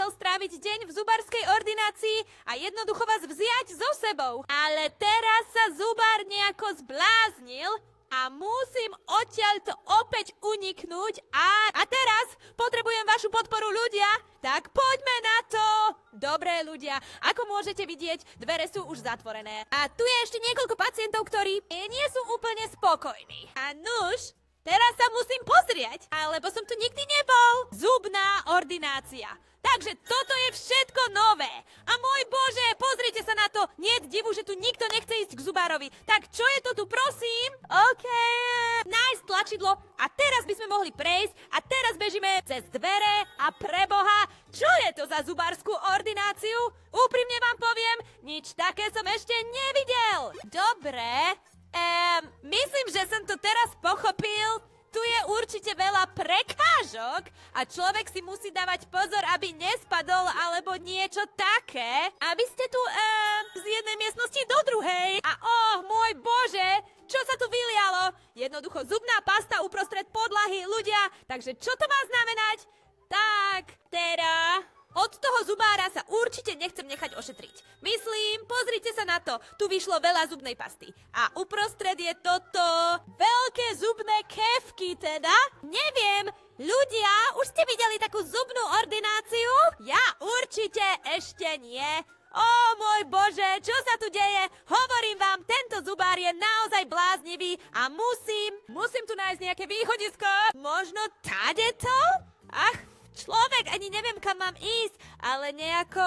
chcel stráviť deň v zubarskej ordinácii a jednoducho vás vziať so sebou. Ale teraz sa zubár nejako zbláznil a musím odtiaľto opäť uniknúť a teraz potrebujem vašu podporu, ľudia. Tak poďme na to. Dobré, ľudia, ako môžete vidieť, dvere sú už zatvorené. A tu je ešte niekoľko pacientov, ktorí nie sú úplne spokojní. A nuž, teraz sa musím pozrieť, alebo som tu nikdy nebol. Zubná ordinácia. Takže toto je všetko nové. A môj Bože, pozrite sa na to. Nie je divu, že tu nikto nechce ísť k zubárovi. Tak čo je to tu, prosím? OK. Nájsť tlačidlo a teraz by sme mohli prejsť a teraz bežíme cez dvere a preboha, čo je to za zubárskú ordináciu? Úprimne vám poviem, nič také som ešte nevidel. Dobre. Myslím, že som to teraz pochopil. Tu je určite veľa prekážok a človek si musí dávať pozor, aby nespadol alebo niečo také. Aby ste tu z jednej miestnosti do druhej. A môj Bože, čo sa tu vylialo? Jednoducho zubná pasta uprostred podlahy, ľudia. Takže čo to má znamenať? Tak, teda... Od toho zubára sa určite nechcem nechať ošetriť. Myslím, pozrite sa na to, tu vyšlo veľa zubnej pasty. A uprostred je toto veľké zubné kefky teda. Neviem, ľudia, už ste videli takú zubnú ordináciu? Ja určite ešte nie. Môj Bože, čo sa tu deje? Hovorím vám, tento zubár je naozaj bláznivý a musím tu nájsť nejaké východisko. Možno tadeto? Človek, ani neviem, kam mám ísť, ale nejako,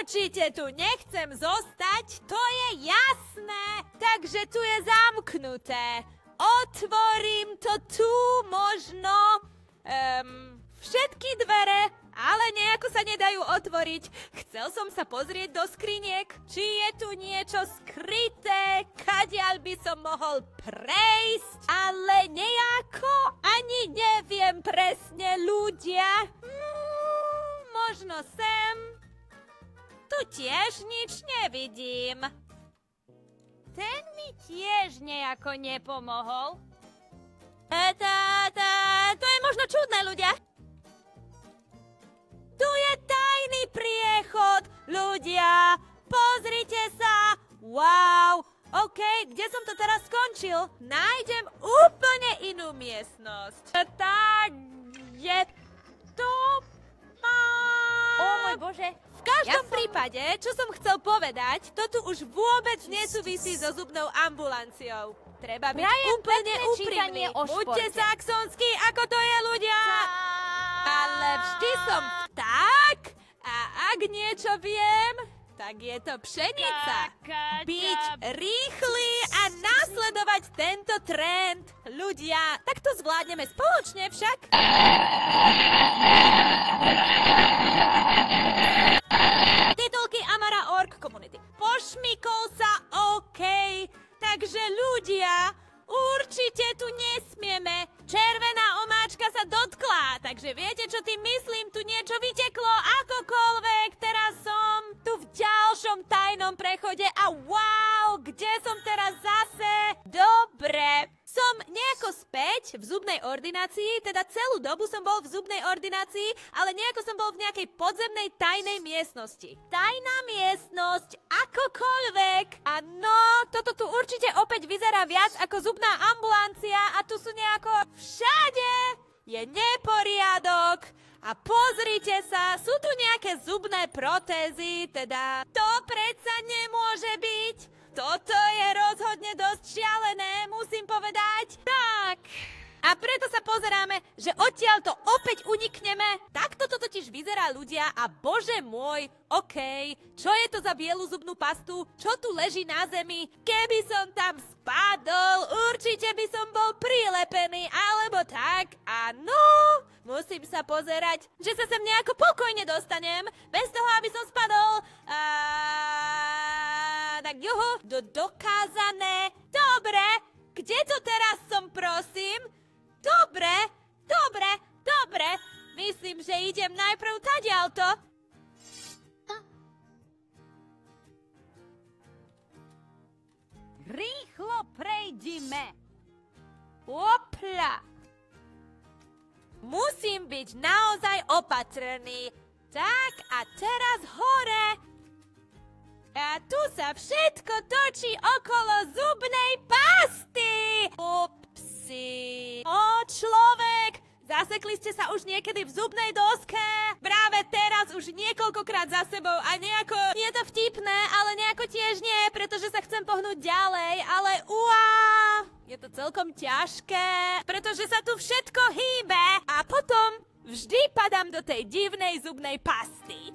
určite tu nechcem zostať, to je jasné, takže tu je zamknuté. Otvorím to tu možno, všetky dvere, ale nejako sa nedajú otvoriť. Chcel som sa pozrieť do skriniek, či je tu niečo skryté, kadiaľ by som mohol prejsť, ale nejako ani neviem presne, ľudia. Možno sem. Tu tiež nič nevidím. Ten mi tiež nejako nepomohol. To je možno čudné, ľudia. Tu je tajný priechod, ľudia, pozrite sa, wow, OK, kde som to teraz skončil? Nájdem úplne inú miestnosť. Tak je tu môj Bože. V každom prípade, čo som chcel povedať, to tu už vôbec nesúvisí so zubnou ambulanciou. Treba byť úplne úprimný. Buďte saxonskí, ako to je, ľudia. Ale vždy som vták a ak niečo viem, tak je to pšenica. Byť rýchly a nasledovať tento trend. Ľudia, tak to zvládneme spoločne však. Titulky Amara.org Community. Pošmykol sa, OK. Takže ľudia, určite tu nesmieme. Červená omáčka sa dotkla, takže viete, čo tým myslím? Tu niečo vyteklo, akokoľvek. Teraz som tu v ďalšom tajnom prechode a wow, kde som teraz zase? Dobre, som nejako späť v zubnej ordinácii, teda celú dobu som bol v zubnej ordinácii, ale nejako som bol v nejakej podzemnej tajnej miestnosti. Tajná miestnosť, akokoľvek. A no, toto tu určite opäť vyzerá viac ako zubná ambulancia a tu sú nejako všade je neporiadok. A pozrite sa, sú tu nejaké zubné protézy, teda to predsa nemôže byť. Toto je rozhodne dosť šialené, musím povedať. Tak, a preto sa pozeráme, že odtiaľto opäť unikneme. Takto to totiž vyzerá, ľudia, a bože môj, OK, čo je to za bielu zubnú pastu? Čo tu leží na zemi? Keby som tam spadol, určite by som bol prilepený, alebo tak. Áno, musím sa pozerať, že sa sem nejako pokojne dostanem, bez toho, aby som spadol. Tak juhu, dokázané. Dobre, kde to teraz som, prosím? Dobre. Myslím, že idem najprv tadiaľto. Rýchlo prejdime. Opla. Musím byť naozaj opatrný. Tak, a teraz hore. A tu sa všetko točí okolo zubnej pasty. Upsi. O, človek, zasekli ste sa už niekedy v zubnej doske? Práve teraz už niekoľkokrát za sebou a nejako, nie je to vtipné, ale nejako tiež nie, pretože sa chcem pohnúť ďalej, ale je to celkom ťažké, pretože sa tu všetko hýbe a potom vždy padám do tej divnej zubnej pasty.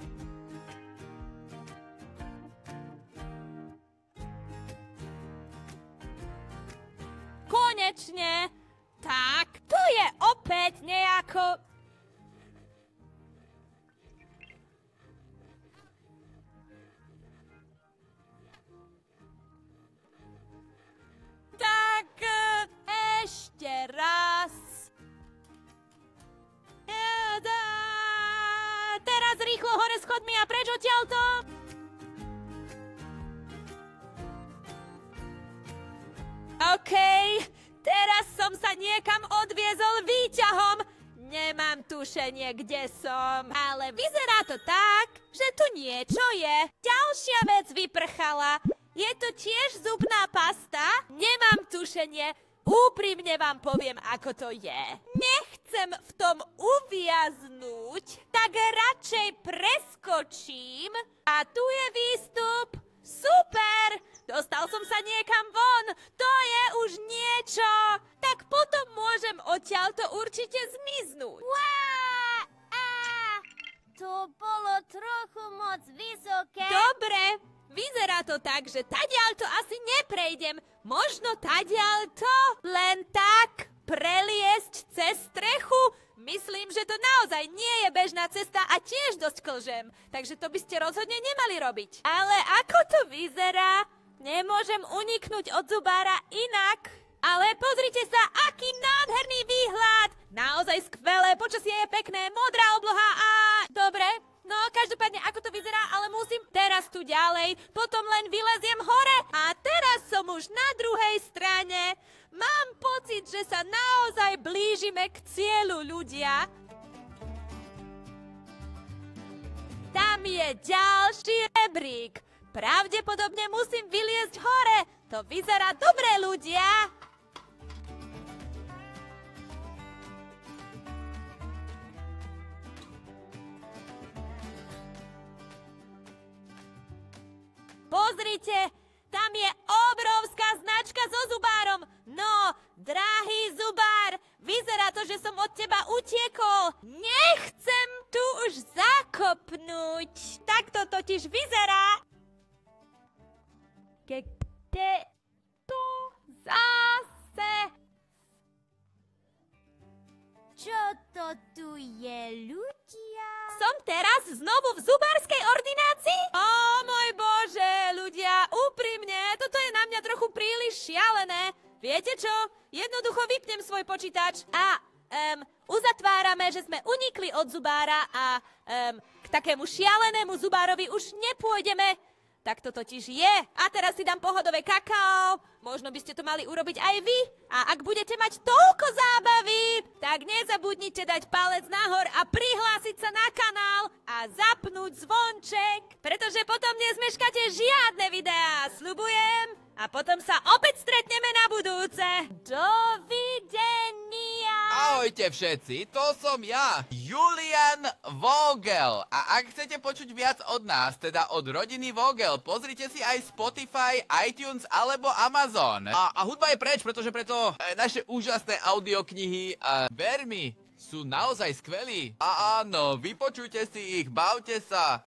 Konečne. Tak, tu je opäť nejako... Tak, ešte raz. Teraz rýchlo hore schodmi a preč odtiaľto. Okej, teraz som sa niekam odviezol výťahom. Nemám tušenie, kde som, ale vyzerá to tak, že tu niečo je. Ďalšia vec vyprchala. Je to tiež zubná pasta? Nemám tušenie. Úprimne vám poviem, ako to je. Nechcem v tom uviaznúť, tak radšej preskočím. A tu je výstup. Super! Dostal som sa niekam von. To je už niečo. Tak potom môžem odtiaľto určite zmiznúť. To bolo trochu moc vysoké. Dobre, vyzerá to tak, že tadiaľto asi neprejdem. Možno tadiaľto len tak preliesť cez strechu. Myslím, že to naozaj nie je bežná cesta a tiež dosť klžem. Takže to by ste rozhodne nemali robiť. Ale ako to vyzerá? Nemôžem uniknúť od zubára inak. Ale pozrite sa, aký nádherný výhľad. Naozaj skvelé, počasie je pekné, modrá obloha a... Dobre, no každopádne ako to vyzerá, ale musím teraz tu ďalej, potom len vyleziem hore a teraz som už na druhej strane. Mám pocit, že sa naozaj blížime k cieľu, ľudia. Tam je ďalší rebrík. Pravdepodobne musím vyliezť hore. To vyzerá dobre, ľudia. Pozrite, tam je obrovská značka so zubárom. No, drahý zubár, vyzerá to, že som od teba utiekol. Nechcem tu už zakopnúť. Tak to totiž vyzerá. Kde tu zase? Čo to tu je, ľudia? Som teraz znovu v zubárskej ordinácii? Ó, môj Bože, ľudia, úprimne, toto je na mňa trochu príliš šialené. Viete čo? Jednoducho vypnem svoj počítač a uzatvárame, že sme unikli od zubára a k takému šialenému zubárovi už nepôjdeme. Tak to totiž je. A teraz si dám pohodové kakao. Možno by ste to mali urobiť aj vy. A ak budete mať toľko zábavy, tak nezabudnite dať palec nahor a prihlásiť sa na kanál a zapnúť zvonček, pretože potom nezmeškáte žiadne videá, sľubujem. A potom sa opäť stretneme na budúce. Dovidenia. Ahojte všetci, to som ja, Julian Vogel. A ak chcete počuť viac od nás, teda od rodiny Vogel, pozrite si aj Spotify, iTunes alebo Amazon. A hudba je preč, pretože preto naše úžasné audioknihy a ver mi, sú naozaj skvelí. A áno, vypočujte si ich, bavte sa.